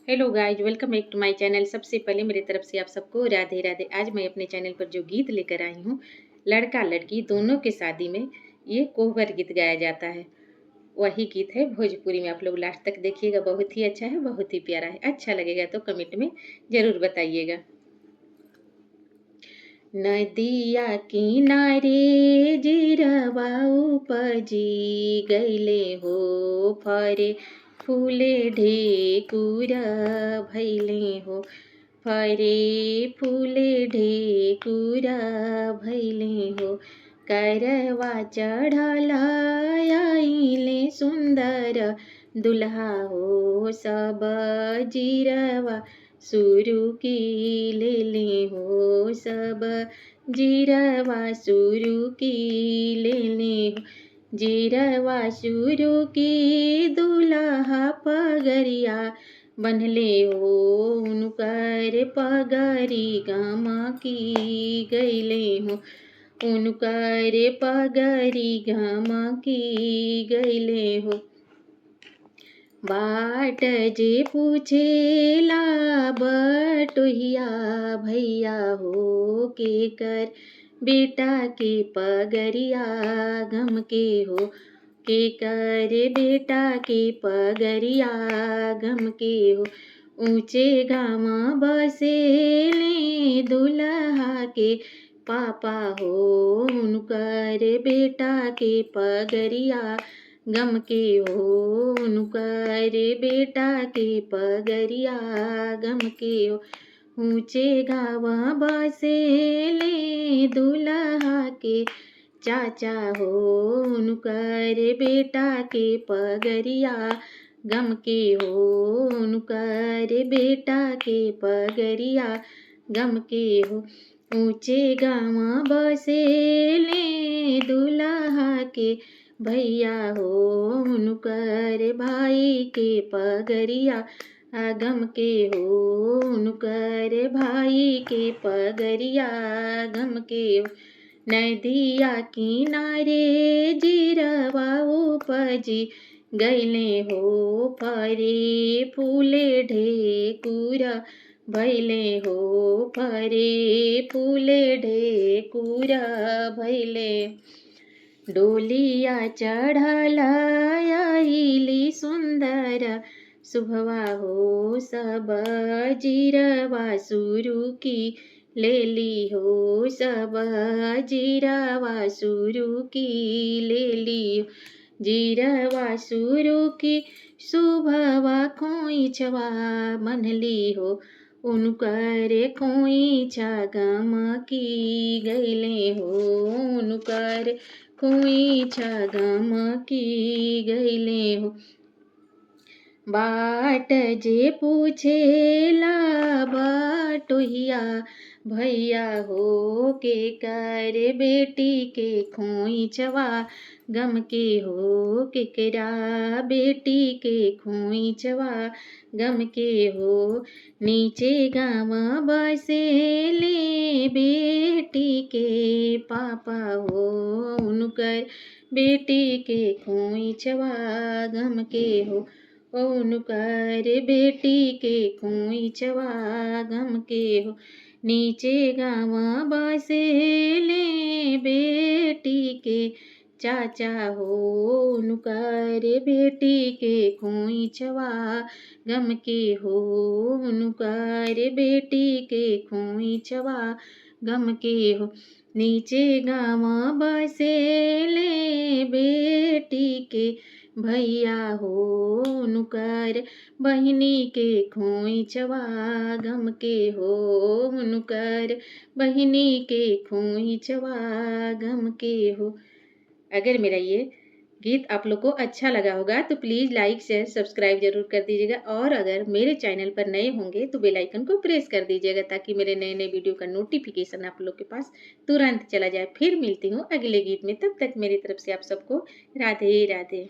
Hello guys, welcome back to my channel. सबसे पहले मेरी तरफ से आप सबको राधे राधे। आज मैं अपने चैनल पर जो गीत लेकर आई हूँ, लड़का लड़की दोनों के शादी में ये कोहबर गीत गाया जाता है, वही गीत है भोजपुरी में। आप लोग लास्ट तक देखिएगा, बहुत ही अच्छा है, बहुत ही प्यारा है। अच्छा लगेगा तो कमेंट में ज़रूर बताइएगा। नदिया किनारे जिरवा उपजी गईले हो फरे फूले ढेकुरा भैले हो फरे फूले ढेकुरा भैले हो करवा चढ़ला आइले सुंदर दुल्हा हो सब जिरवा शुरू की ले हो सब जिरवा शुरू की ले हो जिरवा शुरू की दुल्हा पगरिया बनले हो उनकर पगरी गमा की गईले हो उनकर पगरी गमा की गईले हो। बाट जे पूछेला बटोहिया भैया हो के कर बेटा के पगरिया गम के हो के कर बेटा के पगरिया गम के हो। ऊंचे गामा बसेले दुल्हा के पापा हो उनकर बेटा के पगरिया गम के हो उनकर बेटा के पगरिया गम के हो। ऊंचे गावा बसेले दुल्हा के चाचा हो उनकर बेटा के पगरिया गम के हो उनकर बेटा के पगरिया गम के हो। ऊंचे गावा बसेले दुल्हा के भैया हो उनकर भाई के पगरिया गम के हो उनकर भाई के पगरिया गम के हो। नदिया किनारे जिरवा उपजी गईले हो फरे फूले ढेकुरा भैले हो फरे फूले ढेकुरा भैले। डोलिया चढ़ला आइली सुंदर शुभवा हो सब जिरवा शुरू की लेली हो सब जिरवा शुरू की लेली हो जिरवा शुरू की शुभवा खोइछवा बनली हो उनकर खोइछा गम की गईले हो उनकर खोइछा गम की गईले हो। बाट जे पूछेला बटोहिया भैया हो के कर बेटी के खोइछवा गम के हो केकरा बेटी के खोइछवा गम के हो। नीचे गावा बसेले बेटी के पापा हो उनकर बेटी के खोइछवा गम के हो उनकर बेटी के खोइछवा गम के हो। नीचे गावा बसेले बेटी के चाचा हो उनकर बेटी के खोइछवा गम के हो उनकर बेटी के खोइछवा गम के हो। नीचे गावा बसेले बेटी के भैया हो उनकर बहिनी के खोइछवा गम के हो उनकर बहिनी के खोइछवा गम के हो। अगर मेरा ये गीत आप लोग को अच्छा लगा होगा तो प्लीज़ लाइक शेयर सब्सक्राइब जरूर कर दीजिएगा, और अगर मेरे चैनल पर नए होंगे तो बेल आइकन को प्रेस कर दीजिएगा ताकि मेरे नए नए वीडियो का नोटिफिकेशन आप लोग के पास तुरंत चला जाए। फिर मिलती हूँ अगले गीत में, तब तक मेरी तरफ से आप सबको राधे राधे।